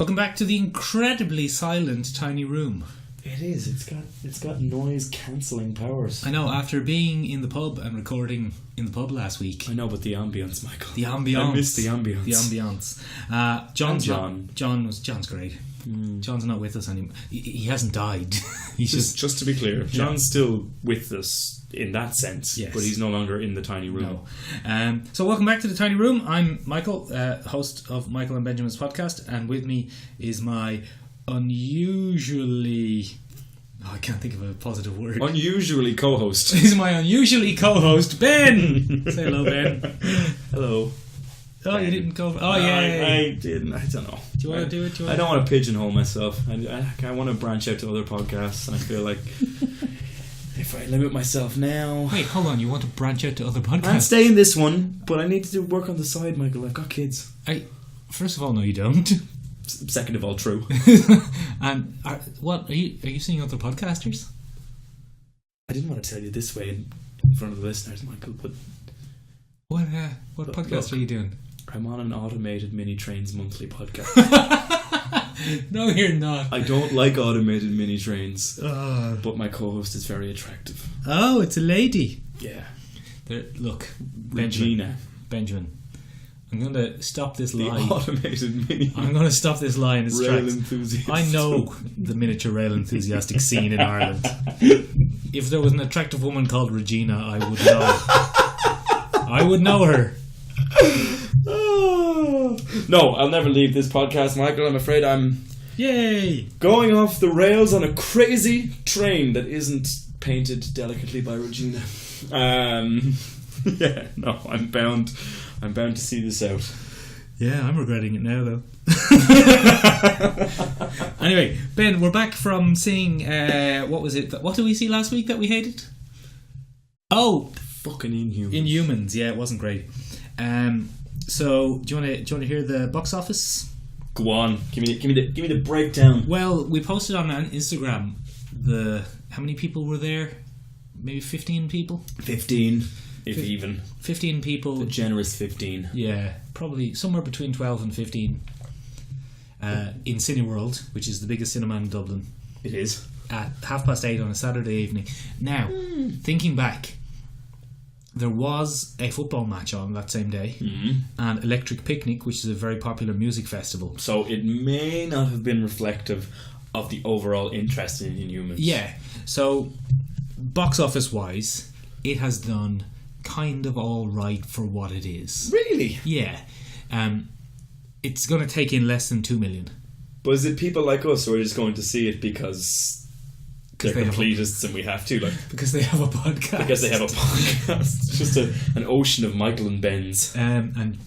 Welcome back to the incredibly silent tiny room. It is. It's got noise cancelling powers. I know. After being in the pub and recording in the pub last week. I know, but the ambience, Michael. The ambience. I miss the ambience. The ambience. John's great. John's not with us anymore. He hasn't died. He's just to be clear, John's still with us in that sense, yes. But he's no longer in the tiny room. No. So welcome back to the tiny room. I'm Michael, host of Micheal and Benjamin's podcast, and with me is my unusually... I can't think of a positive word. Unusually co-host. He's my unusually co-host, Ben. Say hello, Ben. Hello. Oh, Ben. You didn't go... Oh, no, yeah. I didn't. I don't know. Do you want to do it? I don't want to pigeonhole myself. I want to branch out to other podcasts, and I feel like if I limit myself now... Wait, hold on. You want to branch out to other podcasts? I'm staying in this one, but I need to do work on the side, Michael. I've got kids. First of all, no, you don't. Second of all, true. And are you seeing other podcasters? I didn't want to tell you this way in front of the listeners, Michael, but what podcast are you doing? I'm on an automated mini trains monthly podcast. No, you're not. I don't like automated mini trains, but my co-host is very attractive. Oh, it's a lady. Yeah. Look, Regina. Benjamin. I'm going to stop this lie. The automated mini. I'm going to stop this lie in its rail tracks. Enthusiast. I know the miniature rail enthusiastic scene in Ireland. If there was an attractive woman called Regina, I would know. I would know her. No, I'll never leave this podcast, Michael. I'm afraid I'm going off the rails on a crazy train that isn't painted delicately by Regina. Yeah, no, I'm bound to see this out. Yeah, I'm regretting it now, though. Anyway, Ben, we're back from seeing, what was it? What did we see last week that we hated? Oh! Fucking Inhumans. Inhumans, yeah, it wasn't great. So, do you want to hear the box office? Go on, give me the breakdown. Well, we posted on Instagram how many people were there? Maybe 15 people? 15. If even. 15 people. A generous 15. Yeah, probably somewhere between 12 and 15 in Cineworld, which is the biggest cinema in Dublin. It is. At 8:30 on a Saturday evening. Now, thinking back, there was a football match on that same day, and Electric Picnic, which is a very popular music festival. So it may not have been reflective of the overall interest in Inhumans. Yeah, so box office wise, it has done kind of all right for what it is. Really? Yeah. It's going to take in less than 2 million. But is it people like us who are just going to see it because they're completists and we have to? Because they have a podcast. Because they have a podcast. It's just an ocean of Micheal and Ben's. And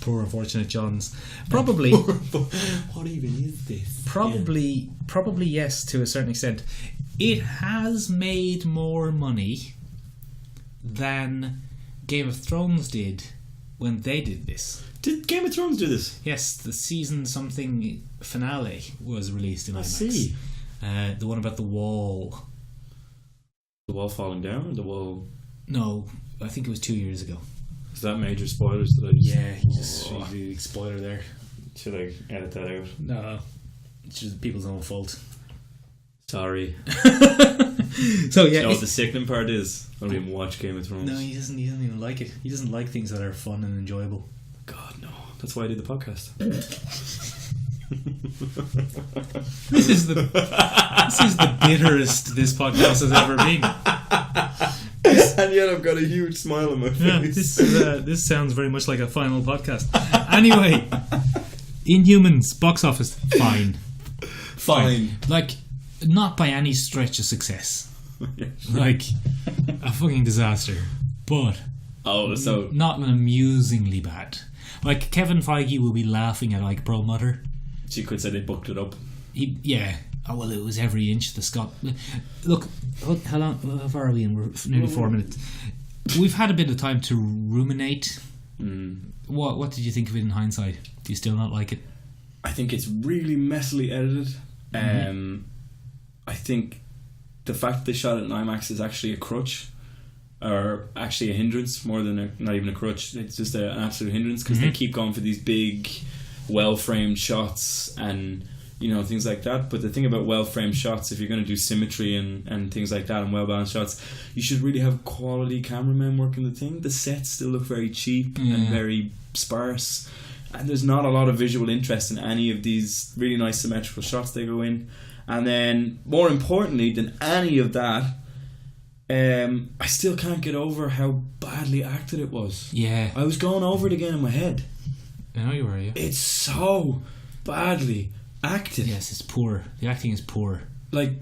poor unfortunate John's. Probably. What even is this? Probably yes, to a certain extent. It has made more money than Game of Thrones did when they did this. Did Game of Thrones do this? Yes, the season something finale was released in IMAX. I see. The one about the wall. The wall falling down or the wall... No, I think it was 2 years ago. Is that major spoilers? Yeah, big spoiler there. Should I edit that out? No, it's just people's own fault. Sorry. So yeah, what the sickening part is, I don't even watch Game of Thrones. No, he doesn't even like it. He doesn't like things that are fun and enjoyable. God, no. That's why I did the podcast. This is the bitterest this podcast has ever been. And yet I've got a huge smile on my face. This sounds very much like a final podcast. Anyway, Inhumans box office fine. Like, not by any stretch of success. Like a fucking disaster, but not amusingly bad. Like Kevin Feige will be laughing at Ike Perlmutter. So you could say they booked it up. Oh well, it was every inch the Scott. Look, how long? How far are we in? We're nearly 4 minutes. We've had a bit of time to ruminate. What did you think of it in hindsight? Do you still not like it? I think it's really messily edited. I think the fact that they shot it in IMAX is actually a crutch, or actually a hindrance more than not even a crutch. It's just an absolute hindrance because they keep going for these big well-framed shots and things like that. But the thing about well-framed shots, if you're going to do symmetry and things like that and well-balanced shots, you should really have quality cameramen working the thing. The sets still look very cheap and very sparse, and there's not a lot of visual interest in any of these really nice symmetrical shots they go in. And then, more importantly than any of that, I still can't get over how badly acted it was. Yeah. I was going over it again in my head. I know you were, yeah. It's so badly acted. Yes, it's poor. The acting is poor. Like,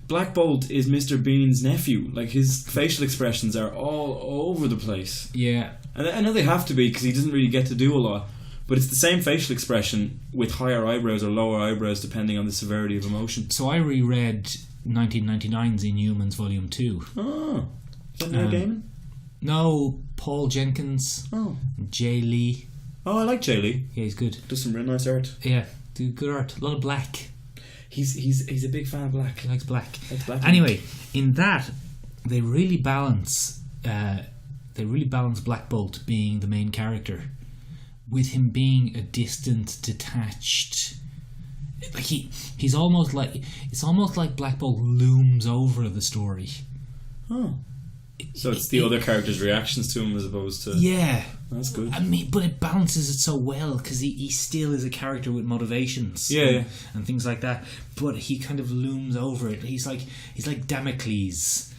Black Bolt is Mr. Bean's nephew. Like, his facial expressions are all over the place. Yeah. And I know they have to be because he doesn't really get to do a lot. But it's the same facial expression with higher eyebrows or lower eyebrows depending on the severity of emotion. So I reread 1999's Inhumans Volume 2. Oh. Is that Neil Gaiman? No, Paul Jenkins. Oh. Jay Lee. Oh, I like Jay Lee. Yeah, he's good. Does some real nice art. Yeah, do good art. A lot of black. He's a big fan of black. He likes black. Anyway, in that they really balance Black Bolt being the main character with him being a distant, detached. Like he's almost like it's almost like Black Bolt looms over the story. Oh. So it's the other character's reactions to him as opposed to... Yeah. That's good. I mean, but it balances it so well because he still is a character with motivations. Yeah, and things like that. But he kind of looms over it. He's like Damocles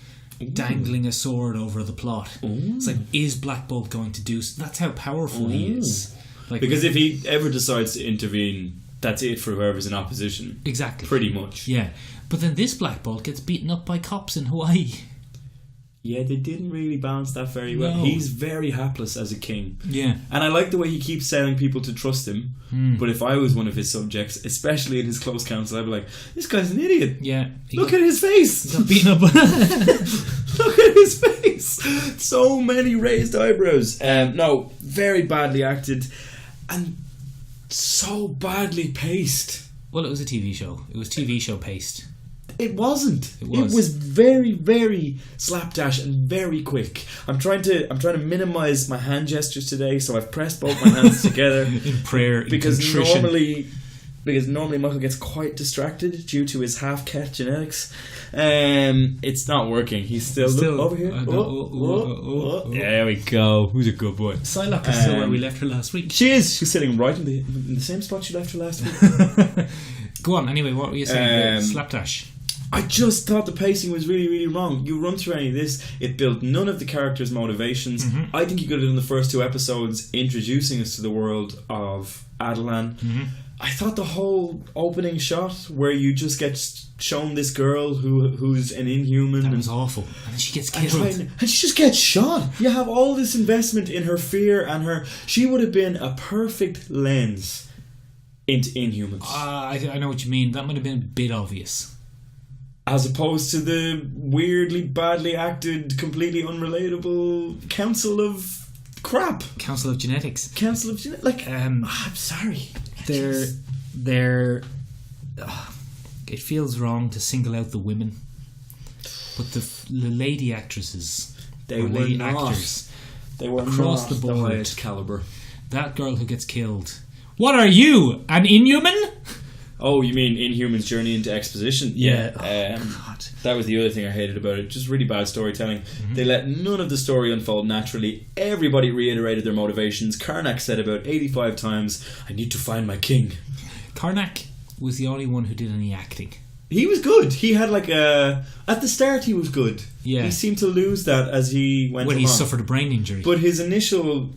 dangling a sword over the plot. Ooh. It's like, is Black Bolt going to do... That's how powerful he is. Like, because if he ever decides to intervene, that's it for whoever's in opposition. Exactly. Pretty much. Yeah. But then this Black Bolt gets beaten up by cops in Hawaii. Yeah, they didn't really balance that very well. No. He's very hapless as a king. Yeah. And I like the way he keeps telling people to trust him. But if I was one of his subjects, especially in his close council, I'd be like, this guy's an idiot. Yeah. Look at his face. He got beaten up. Look at his face. So many raised eyebrows. No, very badly acted. And so badly paced. Well, it was a TV show. It was TV show paced. It wasn't. It was very, very slapdash and very quick. I'm trying to minimise my hand gestures today, so I've pressed both my hands together in prayer. Because normally Michael gets quite distracted due to his half-cat genetics. It's not working. He's still over here. There we go. Who's a good boy? Psylocke is still where we left her last week. She is. She's sitting right in the same spot she left her last week. Go on. Anyway, what were you saying? Slapdash. I just thought the pacing was really, really wrong. You run through any of this, it built none of the characters' motivations. Mm-hmm. I think you could have done the first 2 episodes introducing us to the world of Adelan. Mm-hmm. I thought the whole opening shot where you just get shown this girl who's an inhuman. That was awful. And then she gets killed. And she just gets shot. You have all this investment in her fear and her... She would have been a perfect lens into Inhumans. I know what you mean. That might have been a bit obvious. As opposed to the weirdly badly acted, completely unrelatable Council of crap. Council of Genetics. Council of Genetics. Like, I'm sorry. They're it feels wrong to single out the women, but the lady actresses, they were lady not. Actors, they were across not the board. The highest caliber. That girl who gets killed. What are you, an Inhuman? Oh, you mean Inhuman's journey into exposition? Yeah. God. That was the other thing I hated about it. Just really bad storytelling. Mm-hmm. They let none of the story unfold naturally. Everybody reiterated their motivations. Karnak said about 85 times, I need to find my king. Karnak was the only one who did any acting. He was good. He had like a... At the start he was good. Yeah. He seemed to lose that as he went when along. He suffered a brain injury. But his initial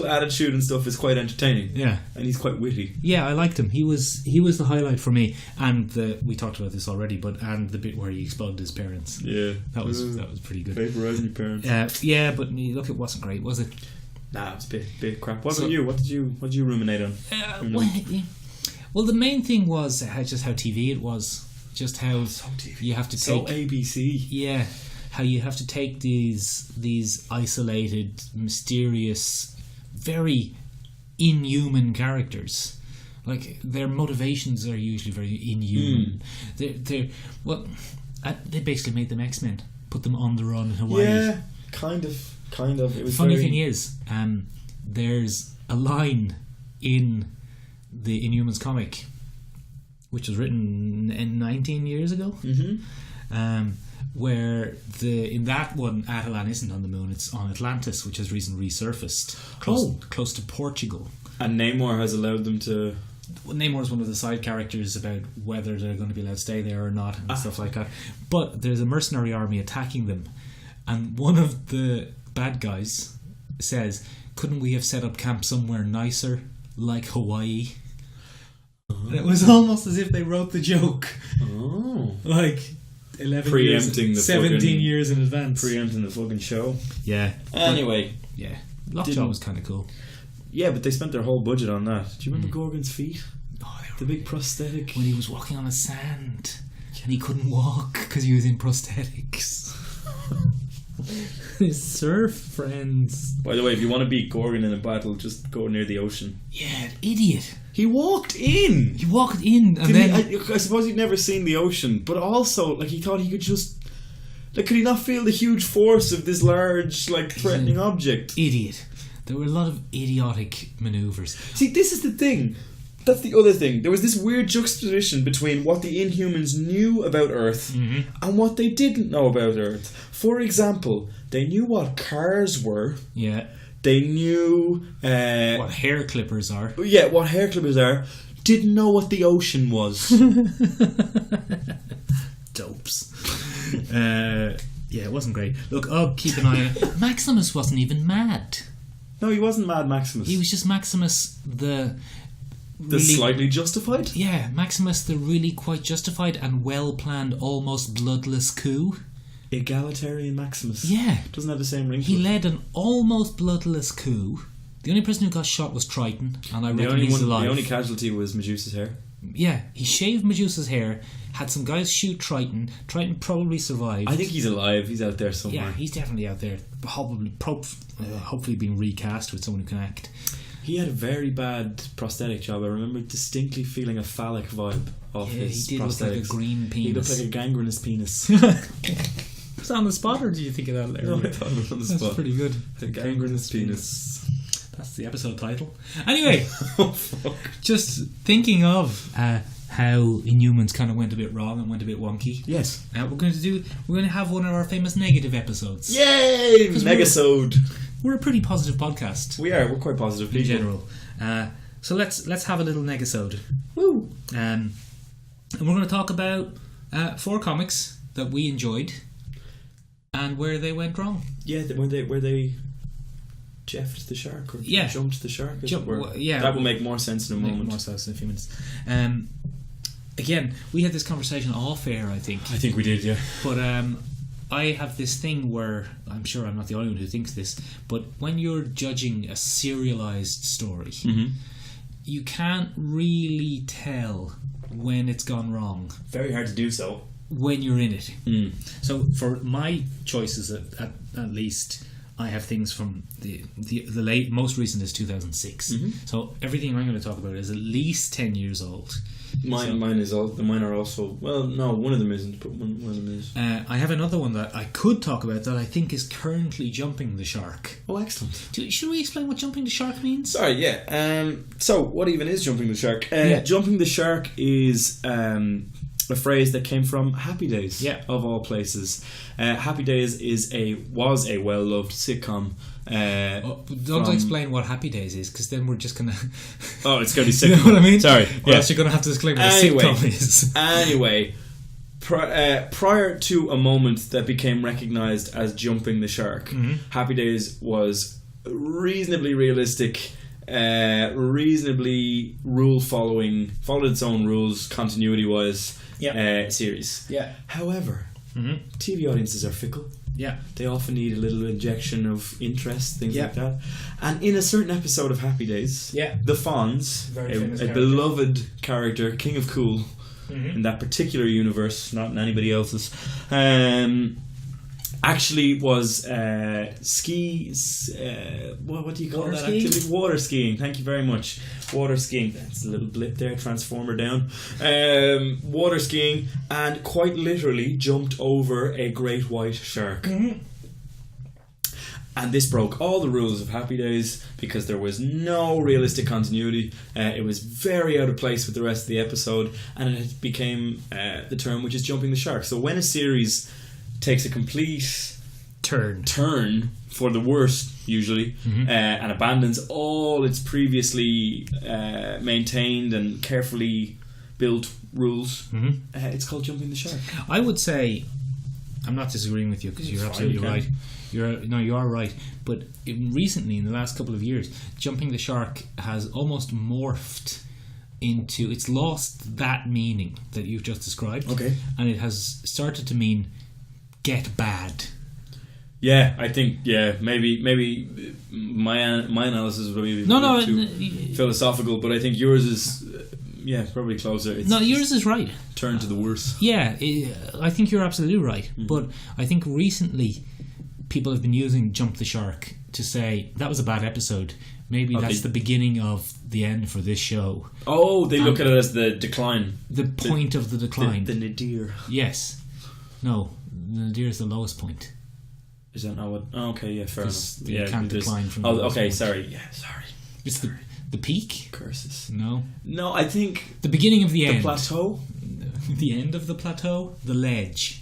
attitude and stuff is quite entertaining. Yeah. And he's quite witty. Yeah, I liked him. He was the highlight for me. And we talked about this already, and the bit where he exploded his parents. Yeah. That was pretty good. Vaporizing your parents. Yeah, but look, it wasn't great, was it? Nah, it was a bit crap. What about you? What did you ruminate on? Well, the main thing was just how TV it was. Just how you have to take... So ABC. Yeah. How you have to take these isolated, mysterious, very inhuman characters. Like, their motivations are usually very inhuman. They basically made them X-Men. Put them on the run in Hawaii. Yeah, kind of. It was Funny thing is, there's a line in the Inhumans comic, which was written 19 years ago. Where in that one, Atalan isn't on the moon; it's on Atlantis, which has recently resurfaced close to Portugal. And Namor has allowed them to. Namor is one of the side characters about whether they're going to be allowed to stay there or not and stuff like that. But there's a mercenary army attacking them, and one of the bad guys says, "Couldn't we have set up camp somewhere nicer, like Hawaii?" And it was almost as if they wrote the joke. Like 11 preempting years, 17 years in advance. Preempting the fucking show. Yeah. Anyway. Yeah. Lockjaw was kind of cool. Yeah, but they spent their whole budget on that. Do you remember Gorgon's feet? Oh, the big prosthetic. When he was walking on the sand and he couldn't walk because he was in prosthetics. His surf friends. By the way, if you want to beat Gorgon in a battle, just go near the ocean. Yeah, idiot. He walked in. I suppose he'd never seen the ocean, but also, like, he thought he could just. Like, could he not feel the huge force of this large, like, threatening object? Idiot. There were a lot of idiotic manoeuvres. See, this is the thing. That's the other thing. There was this weird juxtaposition between what the Inhumans knew about Earth and what they didn't know about Earth. For example, they knew what cars were. Yeah. They knew... what hair clippers are. Yeah, what hair clippers are. Didn't know what the ocean was. Dopes. Yeah, it wasn't great. Look, keep an eye on it. Maximus wasn't even mad. No, he wasn't Mad Maximus. He was just Maximus the slightly justified? Yeah, Maximus the really quite justified and well-planned, almost bloodless coup. Egalitarian Maximus. Yeah. Doesn't have the same ring. He led an almost bloodless coup. The only person who got shot was Triton, and I reckon he's alive. The only casualty was Medusa's hair. Yeah, he shaved Medusa's hair, had some guys shoot Triton. Triton probably survived. I think he's alive. He's out there somewhere. Yeah, he's definitely out there. Hopefully being recast with someone who can act. He had a very bad prosthetic job. I remember distinctly feeling a phallic vibe off his prosthetics. He did look like a green penis. He looked like a gangrenous penis. Was that on the spot, or did you think of that later? No, I thought it was on the spot. That's pretty good. A gangrenous penis. That's the episode title. Anyway, oh, fuck. Just thinking of how Inhumans kind of went a bit wrong and went a bit wonky. Yes. We're going to have one of our famous negative episodes. Yay! Megasode. We're a pretty positive podcast. We are. We're quite positive people. In general. So let's have a little negasode. Woo! And we're going to talk about 4 comics that we enjoyed and where they went wrong. Yeah, where they jeffed the shark or jumped the shark. That will make more sense in a moment. More sense in a few minutes. Again, we had this conversation off air, I think. I think we did, yeah. But I have this thing where, I'm sure I'm not the only one who thinks this, but when you're judging a serialized story, you can't really tell when it's gone wrong. Very hard to do so. When you're in it. So for my choices, at least, I have things from the late, most recent is 2006. So everything I'm going to talk about is at least 10 years old. Mine are also, well, no, one of them isn't, but one of them is. I have another one that I could talk about that I think is currently jumping the shark. Oh, excellent. Should we explain what jumping the shark means? Sorry, yeah. So what even is jumping the shark? Jumping the shark is a phrase that came from Happy Days, of all places. Happy Days was a well-loved sitcom. Don't explain what Happy Days is, because then we're just going to... Oh, it's going to be sitcom. You know what I mean? Sorry. Or else you're going to have to explain what a sitcom is. Anyway, prior to a moment that became recognised as jumping the shark, Happy Days was reasonably realistic, reasonably rule-following, followed its own rules continuity-wise series. Yeah. However, TV audiences are fickle. Yeah. They often need a little injection of interest, things like that. And in a certain episode of Happy Days, the Fonz, a beloved character, King of Cool, in that particular universe, not in anybody else's, actually was what do you call that activity? Water skiing. Thank you very much. Water skiing. That's a little blip there, transformer down. Water skiing, and quite literally jumped over a great white shark. And this broke all the rules of Happy Days because there was no realistic continuity. It was very out of place with the rest of the episode, and it became the term which is jumping the shark. So when a series takes a complete turn for the worst, usually, and abandons all its previously maintained and carefully built rules, it's called jumping the shark. I would say, I'm not disagreeing with you because you're absolutely right. You are right. But recently, in the last couple of years, jumping the shark has almost morphed into, it's lost that meaning that you've just described. Okay. And it has started to mean get bad. Yeah, I think maybe my analysis would be too philosophical, but I think yours is probably closer. Yours is right. Turn to the worse. Yeah, I think you're absolutely right. But I think recently people have been using jump the shark to say that was a bad episode. Maybe that's the beginning of the end for this show. Oh, they look at it as the decline. The point of the decline. The nadir. Yes. No, the nadir is the lowest point. Is that not what? Oh, okay, yeah, fair enough. You can't decline from. Oh, okay, sorry. Yeah, sorry. It's the peak. Curses. No, I think the beginning of the end. The plateau. The end of the plateau. The ledge.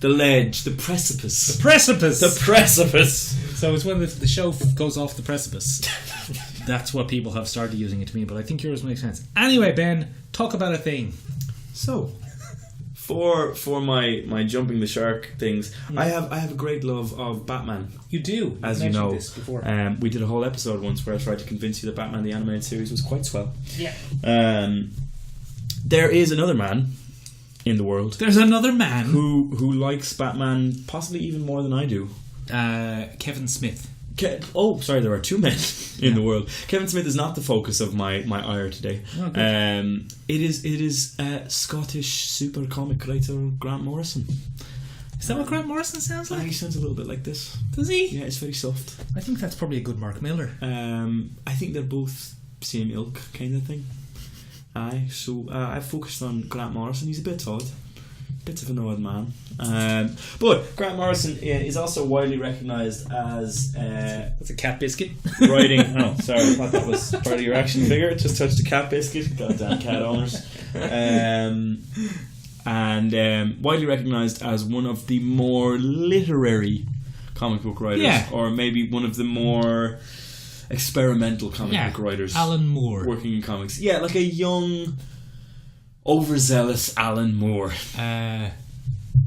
The ledge. The precipice. The precipice. The precipice. So it's when the show goes off the precipice. That's what people have started using it to mean. But I think yours makes sense. Anyway, Ben, talk about a thing. So. For my jumping the shark things, I have a great love of Batman. You do, as you know. This before. We did a whole episode once where I tried to convince you that Batman the animated series was quite swell. Yeah. There is another man in the world. There's another man who likes Batman possibly even more than I do. Kevin Smith. There are two men in the world. Kevin Smith is not the focus of my ire today. It is Scottish super comic writer Grant Morrison. Is that what Grant Morrison sounds like? He sounds a little bit like this. Does he? Yeah, it's very soft. I think that's probably a good Mark Miller. I think they're both same ilk kind of thing. So I focused on Grant Morrison. He's a bit odd. Bit of an odd man. But Grant Morrison is also widely recognised as... That's a cat biscuit. Writing... Oh, sorry, I thought that was part of your action figure. It just touched a cat biscuit. Goddamn cat owners. And widely recognised as one of the more literary comic book writers. Or maybe one of the more experimental comic book writers. Alan Moore. Working in comics. Yeah, like a young... overzealous Alan Moore.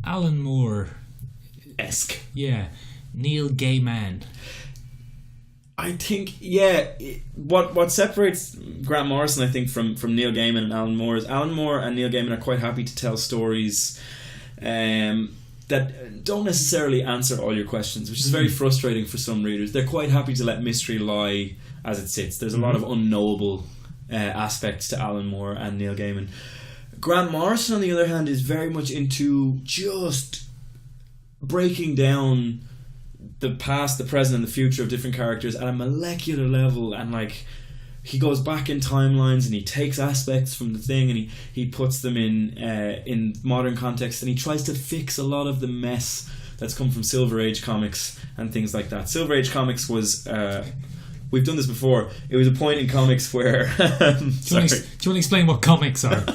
Alan Moore-esque. Yeah. Neil Gaiman. I think, what separates Grant Morrison, I think, from Neil Gaiman and Alan Moore is Alan Moore and Neil Gaiman are quite happy to tell stories that don't necessarily answer all your questions, which is very frustrating for some readers. They're quite happy to let mystery lie as it sits. There's a lot of unknowable aspects to Alan Moore and Neil Gaiman. Grant Morrison, on the other hand, is very much into just breaking down the past, the present, and the future of different characters at a molecular level, and like he goes back in timelines and he takes aspects from the thing and he puts them in modern context, and he tries to fix a lot of the mess that's come from Silver Age comics and things like that. Silver Age comics was... we've done this before. It was a point in comics where... do you want to explain what comics are?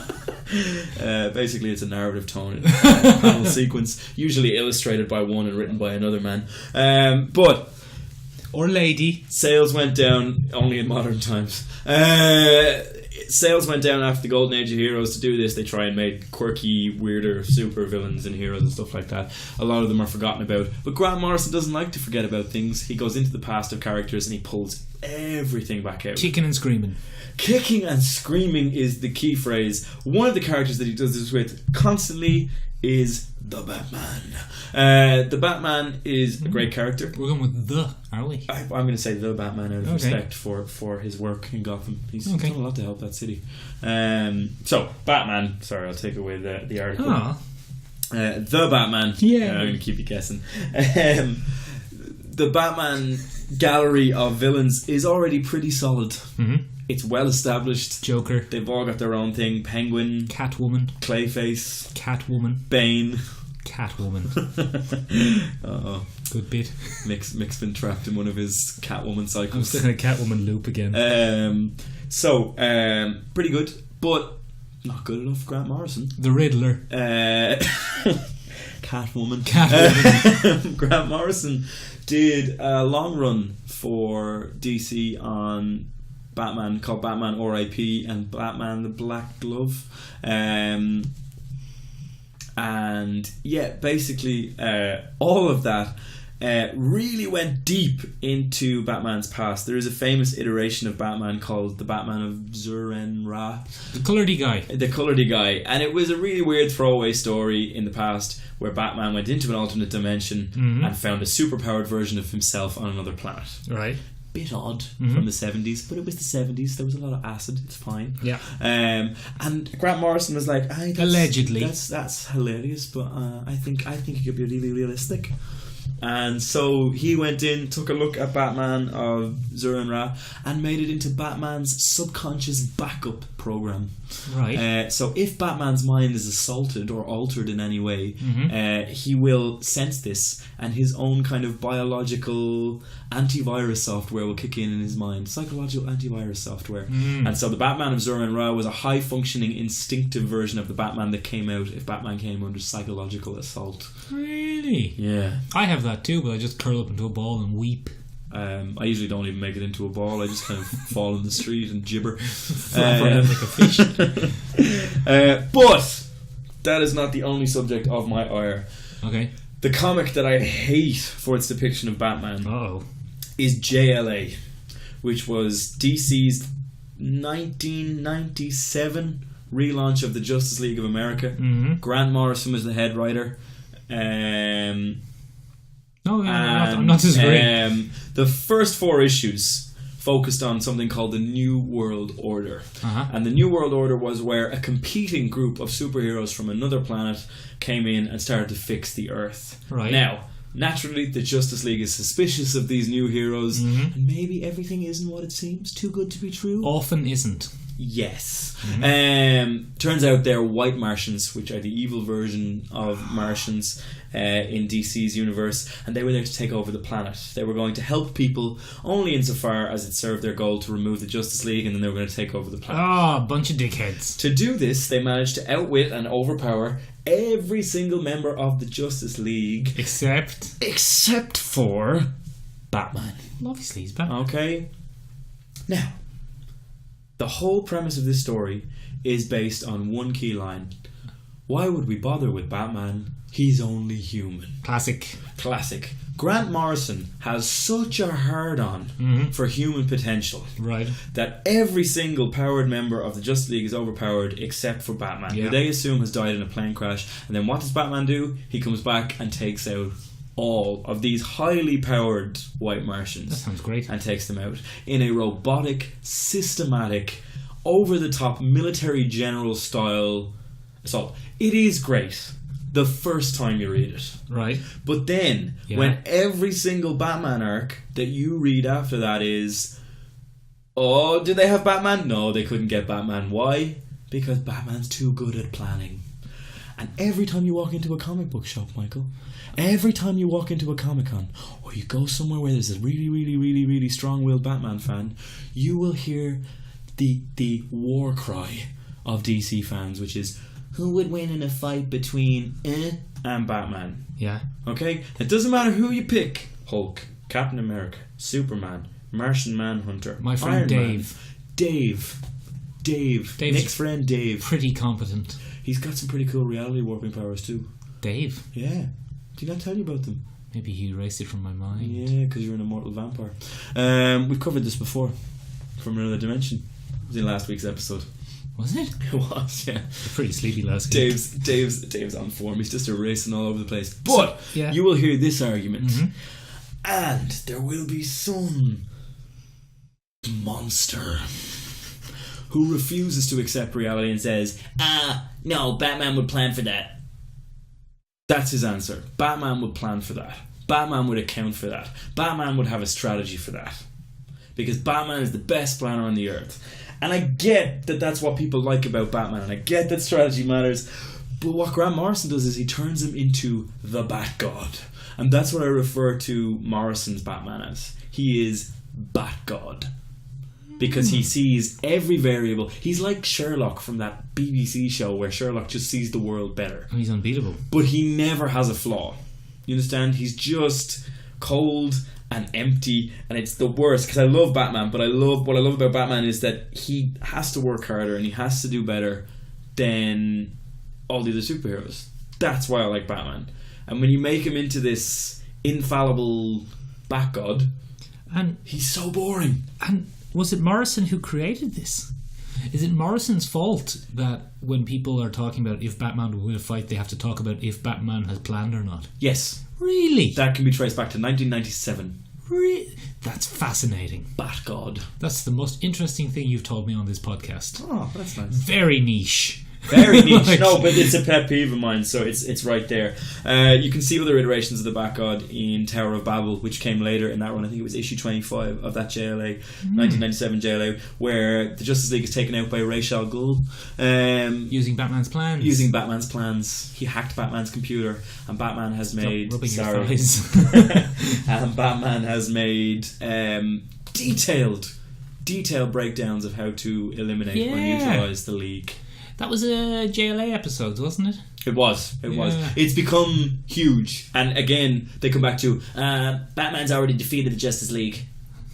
Basically, it's a narrative tone in a panel sequence, usually illustrated by one and written by another man. Or lady. Sales went down only in modern times. Sales went down after the golden age of heroes. To do this, they try and make quirky, weirder super villains and heroes and stuff like that. A lot of them are forgotten about. But Grant Morrison doesn't like to forget about things. He goes into the past of characters and he pulls everything back out. Kicking and screaming. Kicking and screaming is the key phrase. One of the characters that he does this with constantly is the Batman. The Batman is a great character. We're going with the, are we? I'm going to say the Batman out of respect for his work in Gotham. He's done a lot to help that city. So, Batman. Sorry, I'll take away the article. The Batman. Yeah. I'm going to keep you guessing. The Batman gallery of villains is already pretty solid. Mm-hmm. It's well established. Joker. They've all got their own thing. Penguin. Catwoman. Clayface. Catwoman. Bane. Catwoman. Uh-oh. Good bit. Mick's been trapped in one of his Catwoman cycles. I'm stuck in a Catwoman loop again. Pretty good, but not good enough for Grant Morrison. The Riddler. Catwoman. Grant Morrison did a long run for DC on Batman called Batman R.I.P. and Batman the Black Glove. And yeah, basically all of that really went deep into Batman's past. There is a famous iteration of Batman called the Batman of Zur-En-Ra. The Colouredy guy. The Colouredy guy. And it was a really weird throwaway story in the past where Batman went into an alternate dimension and found a superpowered version of himself on another planet. Right. Bit odd from the 70s, but it was the 70s. There was a lot of acid. It's fine. Yeah. And Grant Morrison was like, allegedly, that's hilarious, but I think it could be really realistic. And so he went in, took a look at Batman of Zur-En-Ra, and made it into Batman's subconscious backup program. Right. So if Batman's mind is assaulted or altered in any way, he will sense this, and his own kind of biological antivirus software will kick in his mind. Psychological antivirus software. And so the Batman of Zur-En-Ra was a high-functioning, instinctive version of the Batman that came out if Batman came under psychological assault. Really? Yeah. I have that too, but I just curl up into a ball and weep. I usually don't even make it into a ball. I just kind of fall in the street and gibber. Like a fish. But that is not the only subject of my ire. Okay. The comic that I hate for its depiction of Batman is JLA, which was DC's 1997 relaunch of the Justice League of America. Grant Morrison was the head writer. I'm not disagreeing. The first 4 issues focused on something called the New World Order. And the New World Order was where a competing group of superheroes from another planet came in and started to fix the Earth. Right. Now, naturally, the Justice League is suspicious of these new heroes, and maybe everything isn't what it seems, too good to be true. Often isn't. Yes. Turns out they're white Martians, which are the evil version of Martians in DC's universe, and they were there to take over the planet. They were going to help people only insofar as it served their goal to remove the Justice League, and then they were going to take over the planet. Ah, a bunch of dickheads. To do this, they managed to outwit and overpower every single member of the Justice League. Except for Batman. Obviously, he's Batman. Okay. Now, the whole premise of this story is based on one key line. Why would we bother with Batman? He's only human. Classic. Grant Morrison has such a hard-on for human potential, right, that every single powered member of the Justice League is overpowered except for Batman, who they assume has died in a plane crash. And then what does Batman do? He comes back and takes out all of these highly powered white Martians. That sounds great. And takes them out in a robotic, systematic, over-the-top military general style assault. It is great the first time you read it. Right. But then, when every single Batman arc that you read after that is, oh, did they have Batman? No, they couldn't get Batman. Why? Because Batman's too good at planning. And every time you walk into a comic book shop, Michael, every time you walk into a Comic-Con, or you go somewhere where there's a really, really, really, really strong-willed Batman fan, you will hear the war cry of DC fans, which is, who would win in a fight between and Batman? Yeah. Okay? It doesn't matter who you pick. Hulk, Captain America, Superman, Martian Manhunter, my friend Iron Dave. Man. Dave. Nick's friend Dave. Pretty competent. He's got some pretty cool reality warping powers too. Dave? Yeah. Did I tell you about them? Maybe he erased it from my mind. Yeah, because you're an immortal vampire. We've covered this before from another dimension. It was in last week's episode. Was it? It was, yeah. Pretty sleepy last week. Dave's on form. He's just erasing all over the place. But you will hear this argument. And there will be some monster who refuses to accept reality and says, no, Batman would plan for that. That's his answer. Batman would plan for that. Batman would account for that. Batman would have a strategy for that. Because Batman is the best planner on the earth. And I get that that's what people like about Batman, and I get that strategy matters, But what Grant Morrison does is he turns him into the Bat God. And that's what I refer to Morrison's Batman as. He is Bat God. Because he sees every variable. He's like Sherlock from that BBC show where Sherlock just sees the world better. And he's unbeatable. But he never has a flaw. You understand? He's just cold and empty, and it's the worst. Because I love Batman, but what I love about Batman is that he has to work harder and he has to do better than all the other superheroes. That's why I like Batman. And when you make him into this infallible Bat God, and he's so boring. And was it Morrison who created this? Is it Morrison's fault that when people are talking about if Batman will win a fight, they have to talk about if Batman has planned or not? Yes. Really? That can be traced back to 1997. That's fascinating. Bat God. That's the most interesting thing you've told me on this podcast. Oh, that's nice. Very niche. Very niche. Like, no, but it's a pet peeve of mine, so it's right there. You can see other iterations of the Bat God in Tower of Babel, which came later in that run. I think it was issue 25 of that JLA, 1997 JLA, where the Justice League is taken out by Ra's al Ghul. Using Batman's plans. Using Batman's plans. He hacked Batman's computer, and Batman has made... Stop rubbing your thighs. And Batman has made detailed breakdowns of how to eliminate or neutralise the League. That was a JLA episode, wasn't it? It was. It's become huge. And again, they come back to Batman's already defeated the Justice League.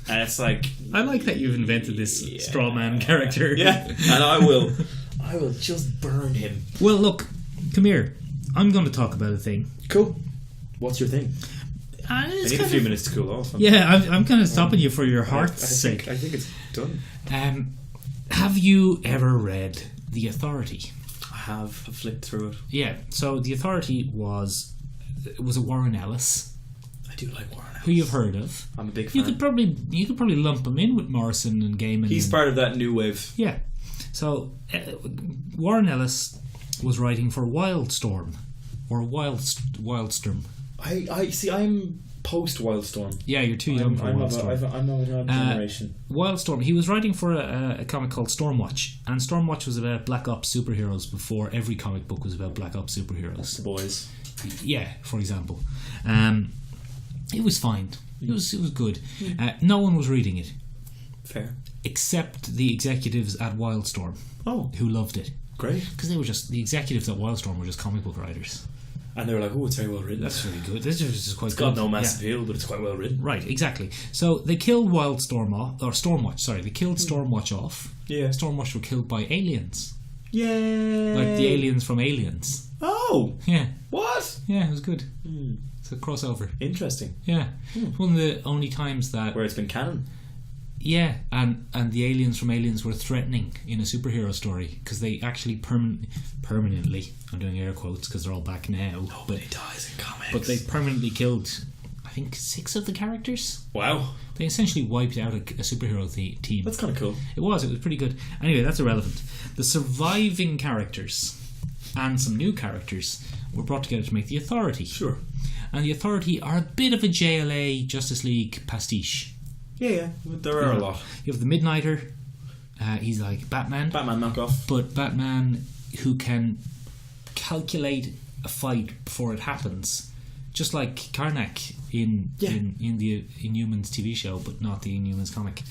And it's like... I like that you've invented this straw man character. Yeah, and I will just burn him. Well, look, come here. I'm going to talk about a thing. Cool. What's your thing? I need a few minutes to cool off. I'm kind of stopping you for your heart's sake. I think it's done. Have you ever read The Authority? I have. I've flipped through it. Yeah, so The Authority was a Warren Ellis. I do like Warren Ellis. Who you've heard of. I'm a big fan. You could probably lump him in with Morrison and Gaiman. He's part of that new wave. Yeah. So Warren Ellis was writing for Wildstorm or Wildstorm. I see. I'm post Wildstorm. Yeah, you're too young for Wildstorm. I'm of a generation. Wildstorm. He was writing for a comic called Stormwatch, and Stormwatch was about Black Ops superheroes before every comic book was about Black Ops superheroes. The boys. Yeah, for example. It was fine. It was good. No one was reading it. Fair. Except the executives at Wildstorm. Oh. Who loved it. Great. Because they were just... The executives at Wildstorm were just comic book writers. And they were like, oh, it's very well written. That's really good. This is quite good. It's got no mass appeal, but it's quite well written. Right, exactly. So they killed Stormwatch, sorry. They killed Stormwatch off. Yeah. Stormwatch were killed by aliens. Yay! Like the aliens from Aliens. Oh! Yeah. What? Yeah, it was good. It's a crossover. Interesting. Yeah. One of the only times that... Where it's been canon. Yeah, and the aliens from Aliens were threatening in a superhero story because they actually permanently, I'm doing air quotes because they're all back now. Nobody dies in comics. But they permanently killed, I think, 6 of the characters. Wow. They essentially wiped out a superhero team. That's kind of cool. It was pretty good. Anyway, that's irrelevant. The surviving characters and some new characters were brought together to make The Authority. Sure. And The Authority are a bit of a JLA Justice League pastiche. Yeah, there are a lot. You have the Midnighter. He's like Batman. Batman knockoff. But Batman who can calculate a fight before it happens, just like Karnak in the Inhumans TV show, but not the Inhumans comic.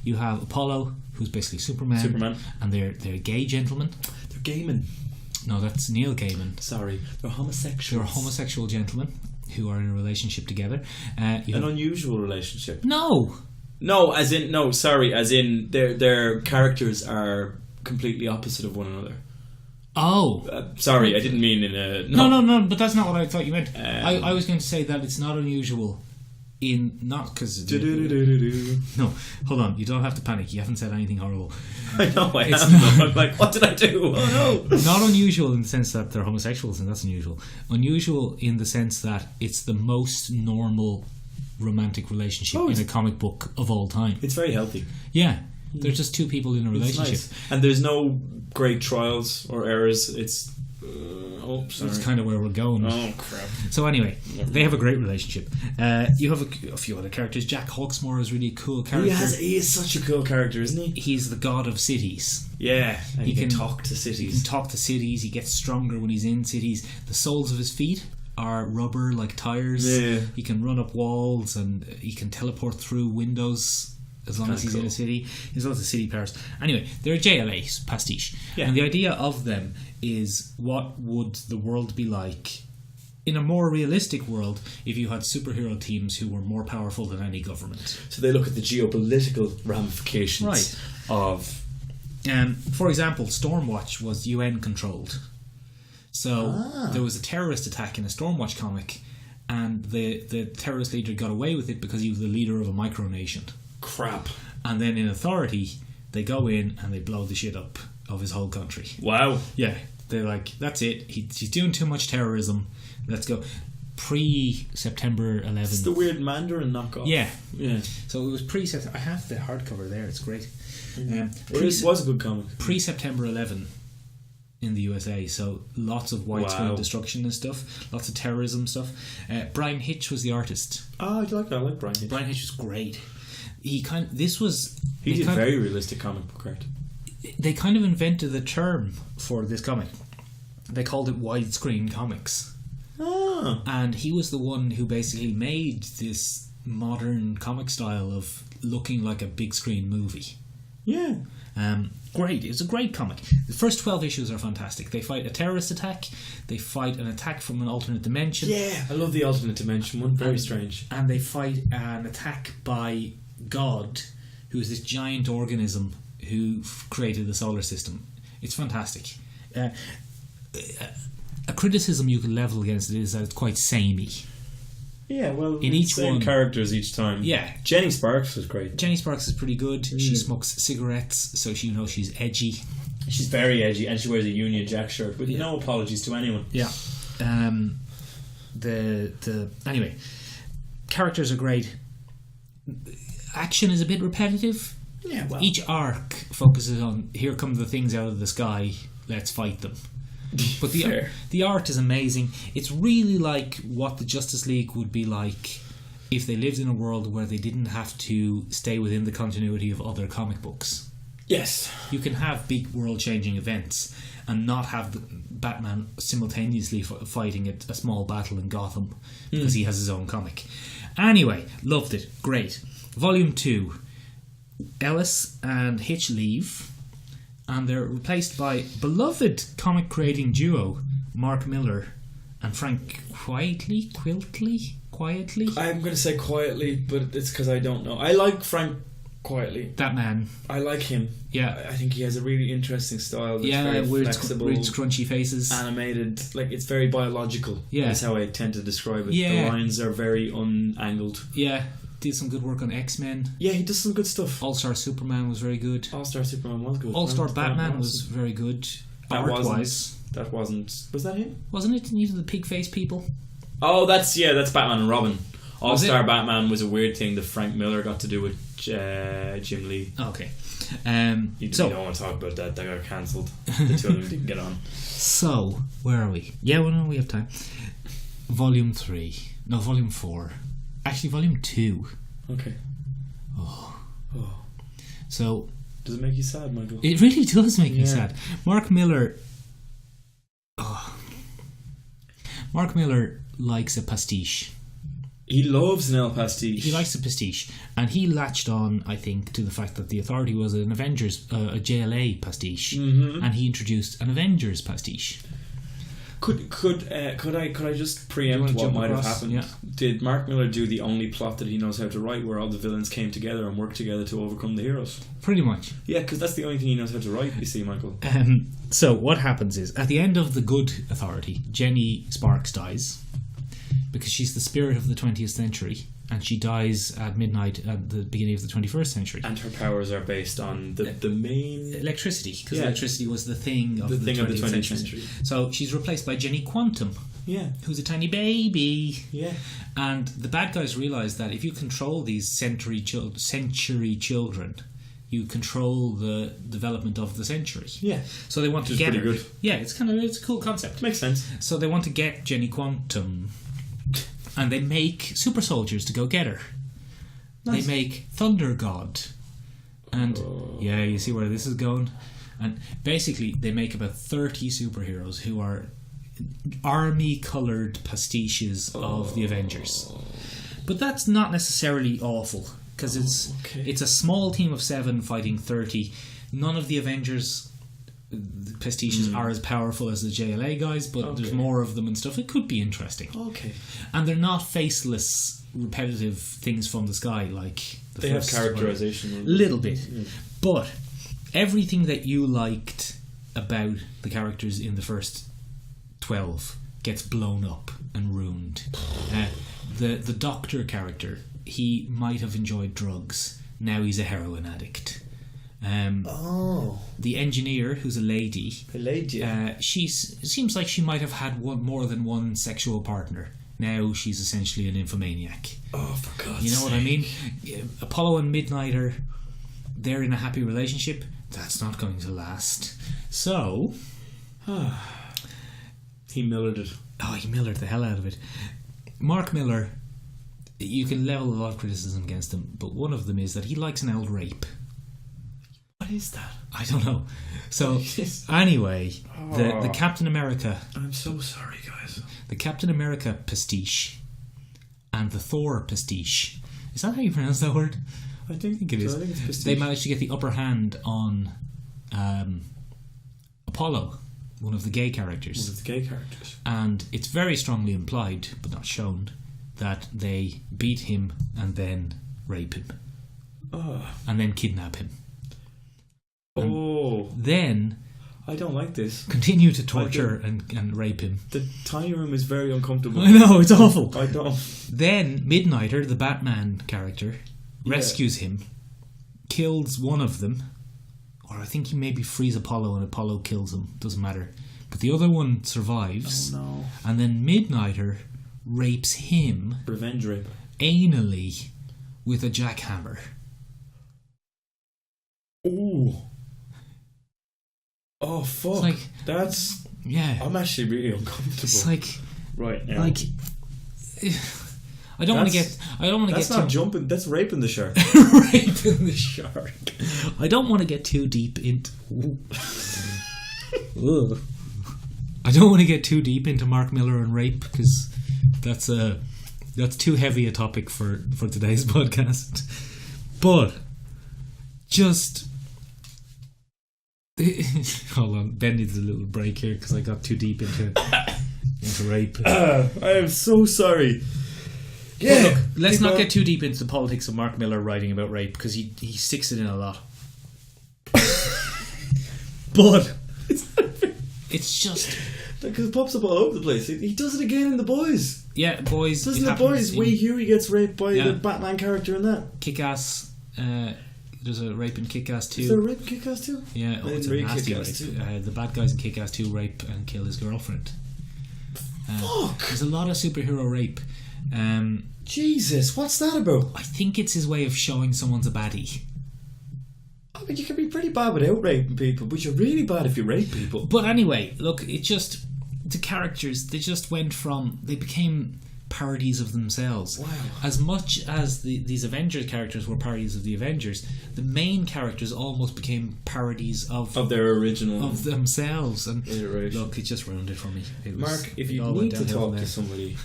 You have Apollo, who's basically Superman, and they're gay gentlemen. They're gaymen. No, that's Neil Gaiman. Sorry, they're homosexuals. They're homosexual gentlemen who are in a relationship together. An unusual relationship. No, as in their characters are completely opposite of one another. Oh, sorry, I didn't mean in a... No, but that's not what I thought you meant. I was going to say that it's not unusual in... Not because... No, hold on, you don't have to panic. You haven't said anything horrible. I know I have. I'm like, what did I do? Oh no. Not unusual in the sense that they're homosexuals, and that's unusual. Unusual in the sense that it's the most normal romantic relationship in a comic book of all time. It's very healthy. Yeah. They're just two people in a relationship. Nice. And there's no great trials or errors. It's Oh, sorry. That's kind of where we're going. Oh, crap. So anyway, they have a great relationship. You have a few other characters. Jack Hawksmoor is really a cool character. He is such a cool character, isn't he? He's the god of cities. Yeah, and he can talk to cities. He can talk to cities. He gets stronger when he's in cities. The soles of his feet are rubber like tires. Yeah. He can run up walls and he can teleport through windows as long as he's in a city. He's lots of city powers. Anyway, they're a JLA pastiche. Yeah. And the idea of them is, what would the world be like in a more realistic world if you had superhero teams who were more powerful than any government? So they look at the geopolitical ramifications of... For example, Stormwatch was UN controlled. So there was a terrorist attack in a Stormwatch comic, and the terrorist leader got away with it because he was the leader of a micronation. Crap. And then in Authority, they go in and they blow the shit up of his whole country. Wow. Yeah. They're like, that's it. He's doing too much terrorism. Let's go. Pre-September 11th. It's the weird Mandarin knockoff. Yeah. Yeah. So it was pre-September. I have the hardcover there. It's great. It was a good comic. Pre-September 11 in the USA. So lots of widescreen destruction and stuff. Lots of terrorism stuff. Brian Hitch was the artist. Oh, I like that. I like Brian Hitch. Brian Hitch was great. He did very realistic comic book art. They kind of invented the term for this comic. They called it Widescreen Comics. Oh. And he was the one who basically made this modern comic style of looking like a big screen movie. Yeah. Great. It's a great comic. The first 12 issues are fantastic. They fight a terrorist attack. They fight an attack from an alternate dimension. Yeah, I love the alternate dimension one. Very strange. And they fight an attack by God, who is this giant organism who created the solar system. It's fantastic. A criticism you could level against it is that it's quite samey. Yeah, well, in each same one, characters each time. Yeah, Jenny Sparks was great. Jenny Sparks is pretty good. She smokes cigarettes, so she's edgy. She's very edgy, and she wears a Union Jack shirt with no apologies to anyone. Yeah. Anyway, characters are great. Action is a bit repetitive. Yeah, well, each arc focuses on, here come the things out of the sky, let's fight them. But the art is amazing. It's really like what the Justice League would be like if they lived in a world where they didn't have to stay within the continuity of other comic books. Yes. You can have big world-changing events and not have Batman simultaneously fighting a small battle in Gotham because he has his own comic. Anyway, loved it. Great. Volume 2. Ellis and Hitch leave, and they're replaced by beloved comic creating duo Mark Millar and Frank Quietly. I'm going to say Quietly, but it's because I don't know. I like Frank Quietly. That man. I like him. Yeah. I think he has a really interesting style. That's very weird, flexible, weird scrunchy faces. Animated. Like, it's very biological. Yeah. That's how I tend to describe it. Yeah. The lines are very unangled. Yeah. Did some good work on X-Men. Yeah, he does some good stuff. All-Star Superman was very good. All-Star Superman was good. All-Star Batman was very good. Art-wise. That wasn't... Was that him? Wasn't it? You know, the pig-faced people? Oh, that's Batman and Robin. All-Star Batman was a weird thing that Frank Miller got to do with Jim Lee. Okay. You don't want to talk about that. They got cancelled. The two of them didn't get on. So, where are we? Yeah, well, no, we have time. Volume 3. No, Volume 4. Actually, Volume 2. Okay. Oh. So... Does it make you sad, Michael? It really does make me sad. Mark Millar likes a pastiche. He loves an El Pastiche. He likes a pastiche. And he latched on, I think, to the fact that the Authority was an Avengers, a JLA pastiche. Mm-hmm. And he introduced an Avengers pastiche. Could I just preempt what might have happened? Yeah. Did Mark Millar do the only plot that he knows how to write, where all the villains came together and worked together to overcome the heroes? Pretty much. Yeah, because that's the only thing he knows how to write, you see, Michael. So what happens is, at the end of the Good Authority, Jenny Sparks dies because she's the spirit of the 20th century, and she dies at midnight at the beginning of the 21st century. And her powers are based on the main... Electricity, because electricity was the thing of the 20th century. So she's replaced by Jenny Quantum, who's a tiny baby. Yeah. And the bad guys realise that if you control these century children, you control the development of the century. Yeah. So they want to get her. Good. Yeah, it's a cool concept. Makes sense. So they want to get Jenny Quantum, and they make super soldiers to go get her. Nice. They make Thunder God, and you see where this is going. And basically, they make about 30 superheroes who are army-coloured pastiches of the Avengers. But that's not necessarily awful, because it's a small team of 7 fighting 30. None of the Avengers pastiches are as powerful as the JLA guys, but there's more of them and stuff. It could be interesting. Okay. And they're not faceless, repetitive things from the sky like they have characterization. A little bit. But everything that you liked about the characters in the first 12 gets blown up and ruined. The Doctor character, he might have enjoyed drugs. Now he's a heroin addict. The engineer, who's a lady. She seems like she might have had more than one sexual partner. Now she's essentially an nymphomaniac. Oh, for God's sake. You know what I mean? Apollo and Midnighter, they're in a happy relationship. That's not going to last. So he millered it. Oh, he millered the hell out of it. Mark Millar, you can level a lot of criticism against him, but one of them is that he likes an old rape. What is that? I don't know. So anyway, the Captain America. I'm so sorry, guys. The Captain America pastiche and the Thor pastiche. Is that how you pronounce that word? I think it is. I think it's pastiche. They managed to get the upper hand on Apollo, one of the gay characters. And it's very strongly implied, but not shown, that they beat him and then rape him. And then kidnap him. Then I don't like this. Continue to torture and rape him. The tiny room is very uncomfortable. I know, it's awful. I don't. Then Midnighter, the Batman character, rescues him, kills one of them, or I think he maybe frees Apollo and Apollo kills him. Doesn't matter. But the other one survives. Oh no. And then Midnighter rapes him. Revenge rape. Anally with a jackhammer. Ooh. Oh fuck! Like, that's I'm actually really uncomfortable. It's like right now. Like I don't want to get. That's not jumping. That's raping the shark. Raping the shark. I don't want to get too deep into. I don't want to get too deep into Mark Millar and rape because that's too heavy a topic for today's podcast. But just. Hold on, Ben needs a little break here because I got too deep into rape. I am so sorry. Yeah, look, let's not get too deep into the politics of Mark Millar writing about rape because he sticks it in a lot. But it's just because it pops up all over the place. He does it again in The Boys. Yeah, Boys. Doesn't The Boys? Wee Huey gets raped by the Batman character in that. Kick-Ass. There's a rape in Kick-Ass 2. Is there a rape in Kick-Ass 2? Yeah, it's a nasty rape. The bad guys in Kick-Ass 2 rape and kill his girlfriend. Fuck! There's a lot of superhero rape. Jesus, what's that about? I think it's his way of showing someone's a baddie. I mean, you can be pretty bad without raping people, but you're really bad if you rape people. But anyway, look, it just... The characters, they just went from... They became parodies of themselves. Wow. As much as these Avengers characters were parodies of the Avengers, the main characters almost became parodies of their original... Of themselves. And iteration. Look, it just ruined it for me. Mark, if you need to talk to somebody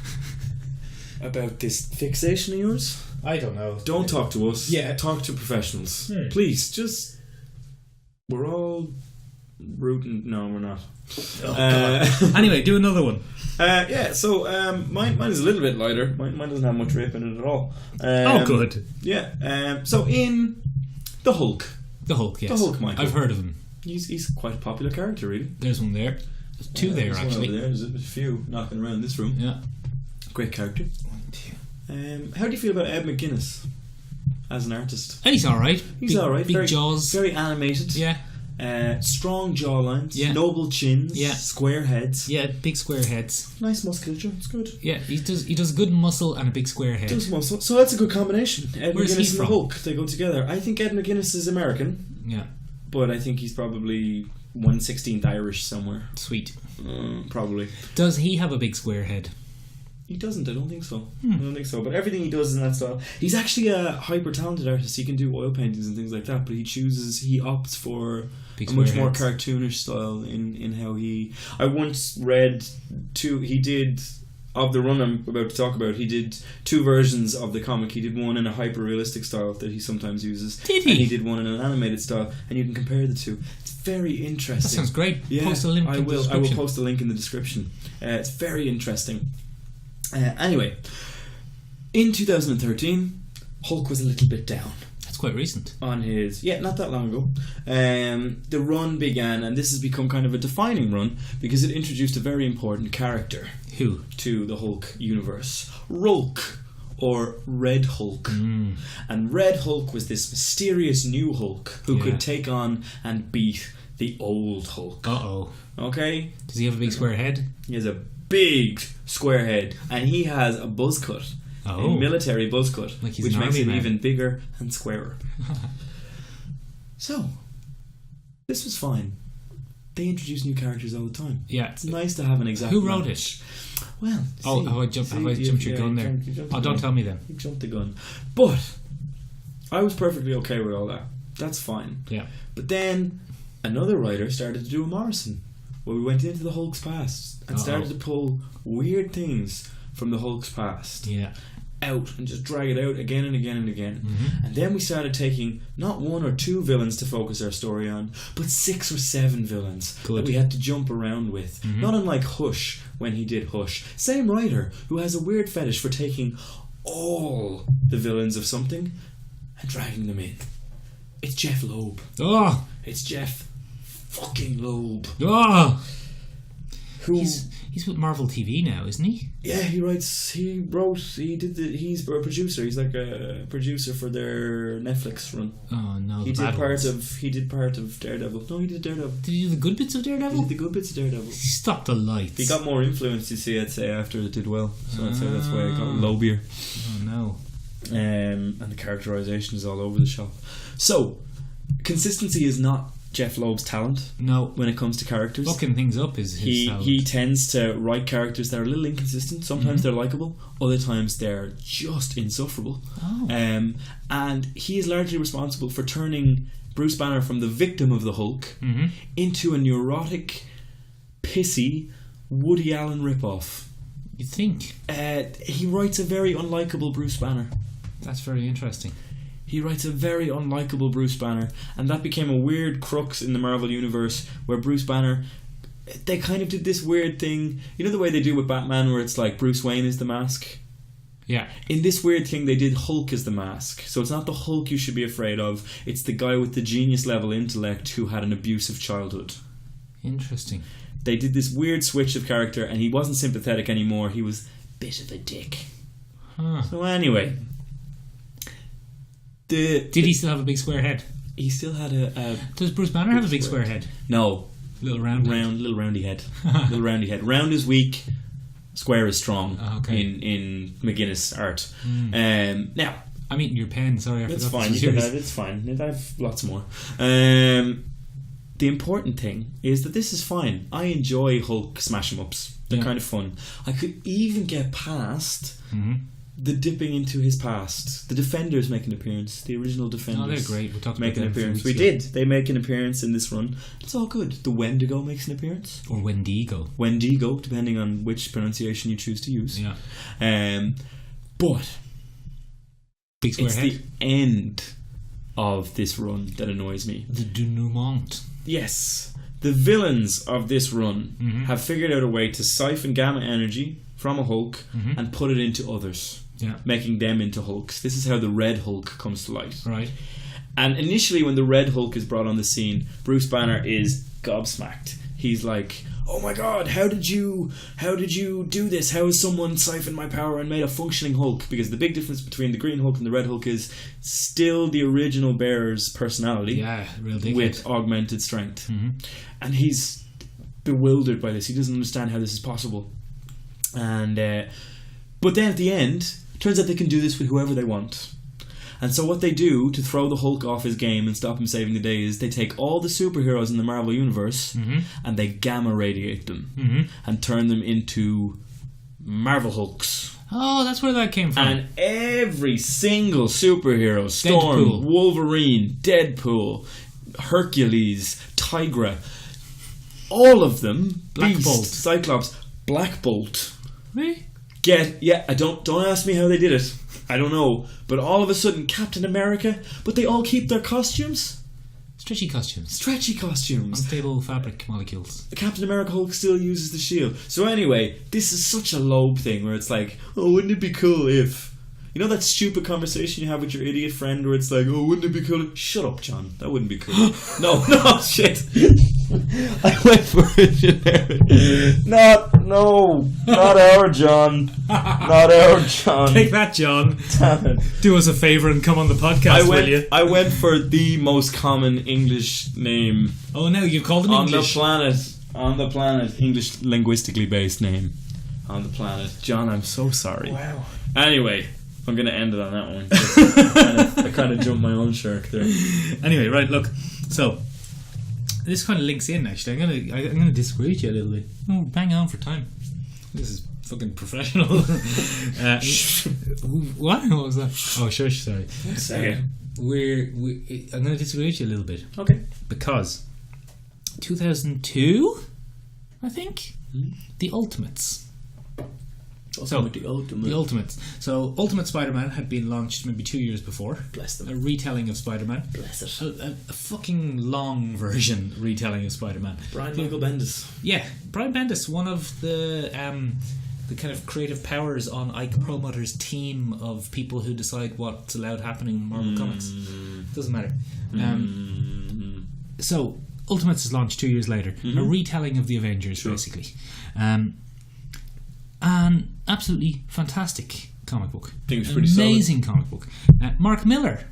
about this fixation of yours... I don't know. Don't talk to us. Yeah. Talk to professionals. Please, just... We're all rooting... No, we're not. Anyway, do another one. So mine is a little bit lighter. Mine doesn't have much rape in it at all. Good. Yeah. So in The Hulk. The Hulk, yes. The Hulk, Michael. I've heard of him. He's quite a popular character, really. There's one there. There's two there, actually. One over there. There's a few knocking around this room. Yeah. Great character. How do you feel about Ed McGuinness as an artist? He's alright. He's alright. Big jaws. Very animated. Yeah. Strong jawlines, Yeah. noble chins, Yeah. square heads. Yeah, big square heads. Nice musculature, it's good. Yeah, he does good muscle and a big square head. Does muscle. So that's a good combination. Ed Where's he McGuinness and the from? Hulk, they go together. I think Ed McGuinness is American, Yeah, but I think he's probably 1/16th Irish somewhere. sweet. Probably. Does he have a big square head? He doesn't, I don't think so. I don't think so. But everything he does in that style. He's actually a hyper talented artist. He can do oil paintings and things like that, but he opts for Big a much square more heads. cartoonish style in how he. I once read he did, of the run I'm about to talk about, he did 2 versions of the comic. He did one in a hyper realistic style that he sometimes uses. Did he? And he did one in an animated style, and you can compare the two. It's very interesting. That sounds great. Yeah, Post a link in the I will description. post a link in the description. It's very interesting. Anyway, in 2013, Hulk was a little bit down That's quite recent. on his... Yeah, not that long ago. The run began, and this has become kind of a defining run, because it introduced a very important character Who? to the Hulk universe. Rulk, or Red Hulk. And Red Hulk was this mysterious new Hulk who Yeah. could take on and beat the old Hulk. Uh-oh. Okay? Does he have a big square head? He has a big square head, and he has a buzz cut, a military buzz cut, Like he's which an makes army him man. even bigger and squarer. So, this was fine. They introduce new characters all the time. Yeah. It's nice to have an exact Who wrote match. it? Well, Have I jumped your gun there? Don't tell me then. You jumped the gun. But I was perfectly okay with all that. That's fine. Yeah. But then another writer started to do a Morrison, where we went into the Hulk's past and started to pull weird things from the Hulk's past Yeah. out and just drag it out again and again and again. And then we started taking not 1 or 2 villains to focus our story on, but 6 or 7 villains that we had to jump around with. Not unlike Hush when he did Hush. Same writer who has a weird fetish for taking all the villains of something and dragging them in. It's Jeff Loeb. Oh! It's Jeff fucking Loeb. Oh! Who, He's with Marvel TV now, isn't he? yeah, he's a producer. He's like a producer for their Netflix run. Oh no, He did part of Daredevil. No, he did Daredevil. Did he do the good bits of He Daredevil? did the good bits of Daredevil. Stop the lights. He got more influence, you see, I'd say, after it did well. So I'd say that's why I got Loebier. Oh no. And the characterization is all over the shop. So, consistency is not Jeff Loeb's talent. No. When it comes to characters. Fucking things up is his talent. He tends to write characters that are a little inconsistent. Sometimes they're likeable, other times they're just insufferable. Oh. And he is largely responsible for turning Bruce Banner from the victim of the Hulk into a neurotic, pissy Woody Allen ripoff. You'd think. He writes a very unlikable Bruce Banner. That's very interesting. He writes a very unlikable Bruce Banner, and that became a weird crux in the Marvel Universe where Bruce Banner, they kind of did this weird thing, you know the way they do with Batman where it's like Bruce Wayne is the mask? Yeah. In this weird thing they did Hulk as the mask. So it's not the Hulk you should be afraid of, it's the guy with the genius level intellect who had an abusive childhood. Interesting. They did this weird switch of character and he wasn't sympathetic anymore, he was a bit of a dick. Huh. So anyway... Did he still have a big square head? He still had a Does Bruce Banner have a big square head? No. Little round head? Little roundy head. Little roundy head. Round is weak, square is strong. Okay. In McGuinness art. Now, I'm eating your pen, sorry, I it's forgot fine. this You was can yours. have it's fine. I have lots more. The important thing is that this is fine. I enjoy Hulk smash 'em ups. They're kind of fun. I could even get past the dipping into his past. The Defenders make an appearance. The original Defenders. Oh, they're great. We talked make about an them a few appearance. weeks We ago. did. They make an appearance in this run. It's all good. The Wendigo makes an appearance. Or Wendigo. Wendigo, depending on which pronunciation you choose to use. Yeah. But Big square it's head. the end of this run that annoys me. The denouement. Yes. The villains of this run have figured out a way to siphon gamma energy from a Hulk and put it into others. Yeah. Making them into Hulks. This is how the Red Hulk comes to light. Right. And initially when the Red Hulk is brought on the scene, Bruce Banner is gobsmacked. he's like, oh my god, how did you do this? How has someone siphoned my power and made a functioning Hulk? Because the big difference between the Green Hulk and the Red Hulk is still the original bearer's personality. Yeah, real dickhead. With augmented strength. And he's bewildered by this. He doesn't understand how this is possible. And but then at the end, turns out they can do this with whoever they want. And so what they do to throw the Hulk off his game and stop him saving the day is they take all the superheroes in the Marvel Universe and they gamma radiate them and turn them into Marvel Hulks. Oh, that's where that came from. And every single superhero, Storm, Deadpool. Wolverine, Deadpool, Hercules, Tigra, all of them, Black Beast, Bolt. Cyclops, Black Bolt, Really? don't ask me how they did it. I don't know. But all of a sudden, Captain America, but they all keep their costumes. Stretchy costumes. Unstable fabric molecules. The Captain America Hulk still uses the shield. So anyway, this is such a lobe thing where it's like, oh, wouldn't it be cool if... You know that stupid conversation you have with your idiot friend where it's like, oh, wouldn't it be cool if... Shut up, John. That wouldn't be cool. No, shit. I went for a generic. Not our John. Not our John. Take that, John. Damn it. Do us a favour and come on the podcast, will you? I went for the most common English name. Oh no, you called him English. On the planet. English linguistically based name. On the planet. John, I'm so sorry. Wow. Anyway, I'm going to end it on that one. I kind of jumped my own shark there. Anyway, right, look. So, this kind of links in, actually. I'm gonna disagree with you a little bit. Oh, bang on for time. This is fucking professional. What was that? Oh, shush, sorry. Okay. I'm going to disagree with you a little bit. Okay. Because 2002, I think, The Ultimates. The Ultimates. So, Ultimate Spider-Man had been launched maybe 2 years before. Bless them. A retelling of Spider-Man. Bless it. A fucking long version retelling of Spider-Man. Brian Michael Bendis. Yeah, Brian Bendis, one of the kind of creative powers on Ike Perlmutter's team of people who decide what's allowed happening in Marvel Comics. Doesn't matter. So, Ultimates is launched 2 years later. A retelling of the Avengers, basically. An absolutely fantastic comic book. I think it's pretty amazing comic book. Mark Millar,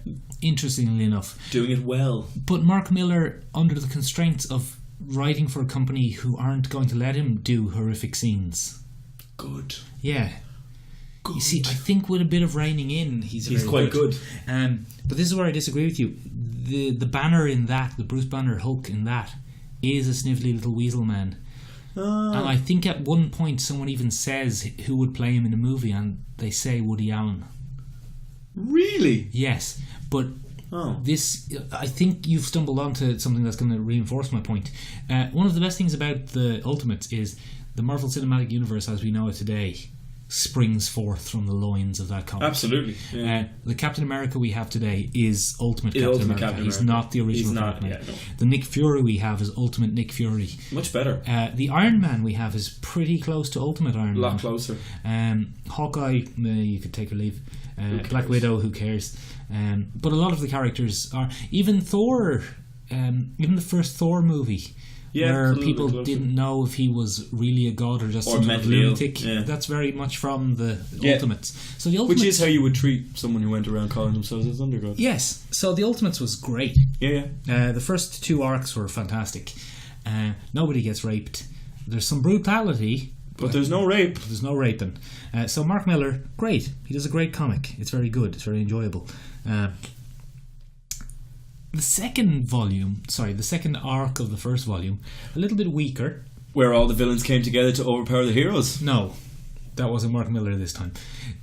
interestingly enough, doing it well. But Mark Millar, under the constraints of writing for a company who aren't going to let him do horrific scenes. Good. Yeah. Good. You see, I think with a bit of reining in, he's quite good. But this is where I disagree with you. The banner in that, the Bruce Banner Hulk in that, is a snivelly little weasel man. And I think at one point someone even says who would play him in a movie, and they say Woody Allen. Really? Yes, but this, I think you've stumbled onto something that's going to reinforce my point. One of the best things about the Ultimates is the Marvel Cinematic Universe as we know it today springs forth from the loins of that comic. Absolutely. Yeah. The Captain America we have today is Ultimate Captain America. He's not the original Captain America. Yeah, no. The Nick Fury we have is Ultimate Nick Fury. Much better. The Iron Man we have is pretty close to Ultimate Iron Man. A lot closer. Hawkeye, you could take or leave. Black Widow, who cares? But a lot of the characters are... Even Thor, even the first Thor movie... where people didn't know if he was really a god or just some sort of lunatic. Yeah. That's very much from the Ultimates. So the Ultimates, which is how you would treat someone who went around calling themselves as undergod. Yes. So the Ultimates was great. Yeah. The first two arcs were fantastic. Nobody gets raped. There's some brutality, but there's no rape. There's no raping. So Mark Millar, great. He does a great comic. It's very good. It's very enjoyable. The second arc of the first volume, a little bit weaker. Where all the villains came together to overpower the heroes? No, that wasn't Mark Millar this time.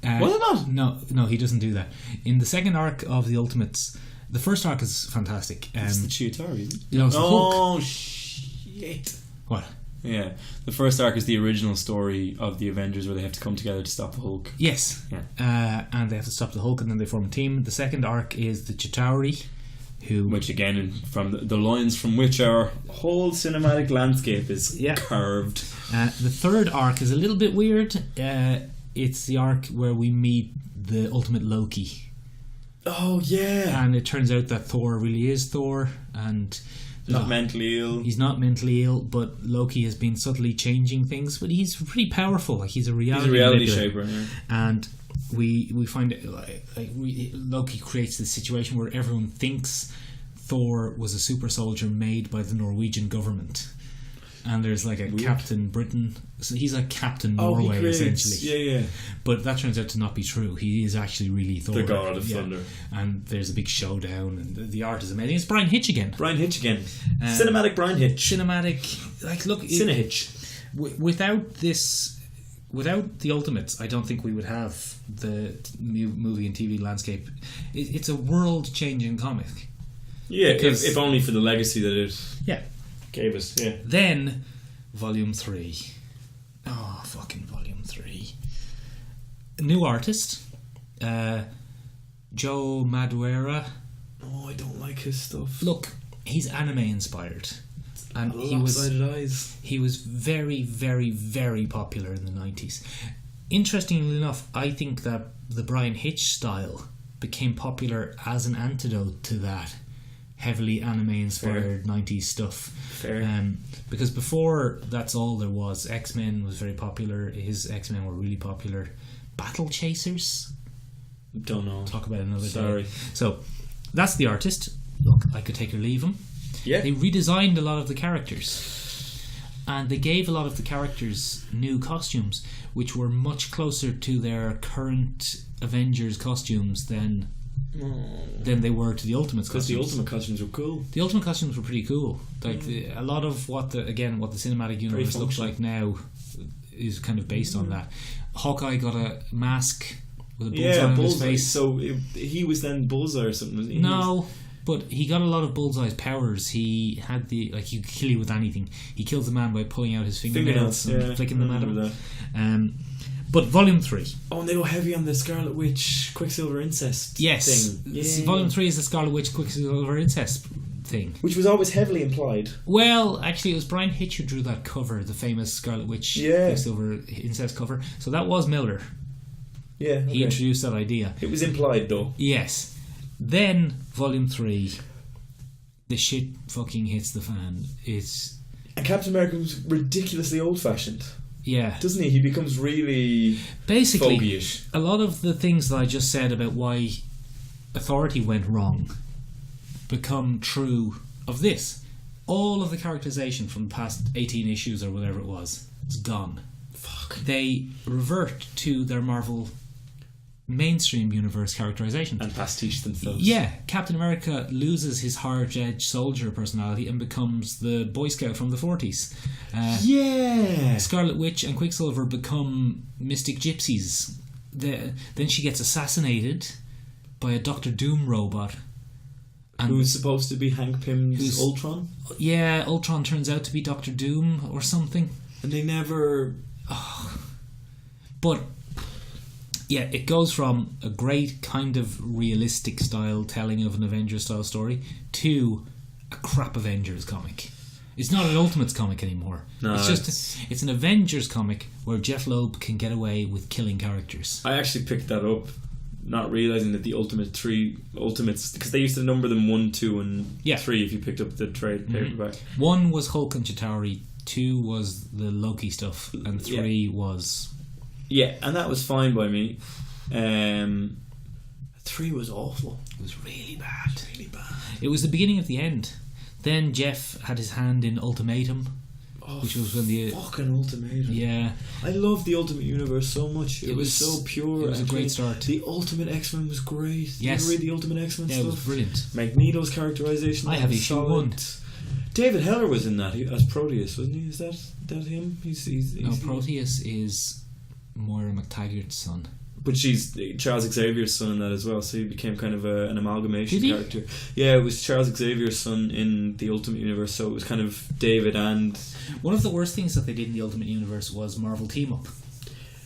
Was it not? No, he doesn't do that. In the second arc of the Ultimates, the first arc is fantastic. It's the Chitauri, isn't it? It's the Hulk. Oh, shit. What? Yeah, the first arc is the original story of the Avengers where they have to come together to stop the Hulk. Yes. Yeah. And they have to stop the Hulk and then they form a team. The second arc is the Chitauri. Which again, from the lines from which our whole cinematic landscape is curved. The third arc is a little bit weird. It's the arc where we meet the ultimate Loki. Oh yeah. And it turns out that Thor really is Thor, and Not mentally ill. He's not mentally ill, but Loki has been subtly changing things. But he's pretty powerful. Like he's a reality shaper, yeah. And we find it Loki creates this situation where everyone thinks Thor was a super soldier made by the Norwegian government. And there's like a Captain Britain. So he's like Captain Norway, essentially. Yeah. But that turns out to not be true. He is actually really Thor. The God of Thunder. And there's a big showdown, and the art is amazing. It's Brian Hitch again. Cinematic Brian Hitch. Cinehitch. Without the Ultimates, I don't think we would have the movie and TV landscape. It's a world-changing comic. Yeah, if only for the legacy that it gave us. Yeah. Then, Volume 3. Oh, fucking Volume 3. New artist, Joe Madureira. Oh, I don't like his stuff. Look, he's anime inspired. And he was very, very, very popular in the 90s. Interestingly enough, I think that the Brian Hitch style became popular as an antidote to that heavily anime-inspired 90s stuff. Fair. Because before, that's all there was. X-Men was very popular. His X-Men were really popular. Battle Chasers? Don't know. Talk about it another Sorry. day. So, that's the artist. Look, I could take or leave him. Yeah. They redesigned a lot of the characters. And they gave a lot of the characters new costumes, which were much closer to their current Avengers costumes than they were to the Ultimates costumes. Because the Ultimate costumes were cool. The Ultimate costumes were pretty cool. Like a lot of what the cinematic universe looks like now is kind of based on that. Hawkeye got a mask with a bullseye on his face. So he was then Bullseye or something. But he got a lot of Bullseye's powers. He had he could kill you with anything. He kills a man by pulling out his fingernails and flicking them at him. But Volume 3. Oh, and they go heavy on the Scarlet Witch Quicksilver incest thing. Yes. Volume 3 is the Scarlet Witch Quicksilver incest thing. Which was always heavily implied. Well, actually, it was Brian Hitch who drew that cover, the famous Scarlet Witch Quicksilver incest cover. So that was Miller. Yeah. Okay. He introduced that idea. It was implied, though. Yes. Then, Volume 3, the shit fucking hits the fan. And Captain America was ridiculously old-fashioned. Yeah. Doesn't he? He becomes really basically fogyish. A lot of the things that I just said about why Authority went wrong become true of this. All of the characterization from the past 18 issues or whatever it was is gone. Fuck. They revert to their Marvel mainstream universe characterization and pastiche themselves. Yeah, Captain America loses his hard-edged soldier personality and becomes the Boy Scout from the 40s. Scarlet Witch and Quicksilver become mystic gypsies. Then she gets assassinated by a Doctor Doom robot. Who's supposed to be Hank Pym's Ultron? Yeah, Ultron turns out to be Doctor Doom or something. And they never... But... yeah, it goes from a great kind of realistic style telling of an Avengers style story to a crap Avengers comic. It's not an Ultimates comic anymore. No, it's an Avengers comic where Jeff Loeb can get away with killing characters. I actually picked that up, not realising that the Ultimates, because they used to number them 1, 2 and 3 if you picked up the trade paperback. 1 was Hulk and Chitauri, 2 was the Loki stuff, and 3 was... yeah, and that was fine by me. 3 was awful. It was really bad. It was the beginning of the end. Then Jeff had his hand in Ultimatum, which was when the fucking Ultimatum. Yeah, I loved the Ultimate Universe so much. It was so pure. It was a great start. The Ultimate X-Men was great. Yes, you read the Ultimate X-Men stuff. It was brilliant. Magneto's characterization. I have issue 1. David Heller was in that as Proteus, wasn't he? Is that him? He's Proteus is Moira McTaggart's son. But she's Charles Xavier's son in that as well, so he became kind of an amalgamation character. Yeah, it was Charles Xavier's son in the Ultimate Universe, so it was kind of David and... One of the worst things that they did in the Ultimate Universe was Marvel Team-Up.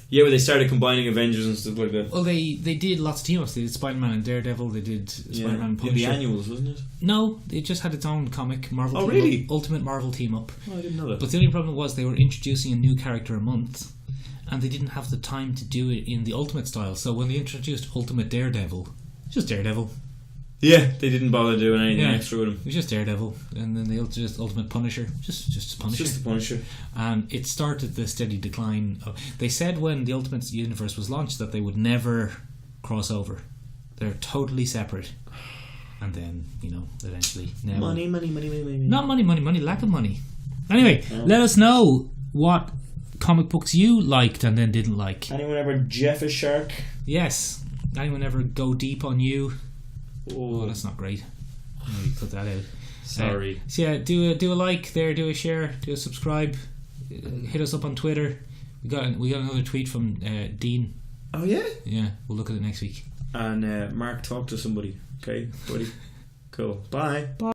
Yeah, where they started combining Avengers and stuff like that. Well, they did lots of team-ups. They did Spider-Man and Daredevil, they did Spider-Man and Punisher. The annuals, wasn't it? No, it just had its own comic, Marvel Team-Up. Really? Ultimate Marvel Team-Up. Oh, I didn't know that. But the only problem was they were introducing a new character a month, and they didn't have the time to do it in the Ultimate style. So when they introduced Ultimate Daredevil, just Daredevil. Yeah, they didn't bother doing anything extra with him. It was just Daredevil, and then the Ultimate Punisher, just Punisher. Just the Punisher. And it started the steady decline. They said when the Ultimate Universe was launched that they would never cross over. They're totally separate. And then, eventually... Now, money. Not money, lack of money. Anyway, let us know what comic books you liked and then didn't like. Anyone ever Jeff a shark? Yes. Anyone ever go deep on you? Oh, that's not great. Maybe cut that out. Sorry. So yeah, do a like there, do a share, do a subscribe. Hit us up on Twitter. We got another tweet from Dean. Oh yeah? Yeah, we'll look at it next week. And Mark, talk to somebody. Okay, buddy. Cool. Bye.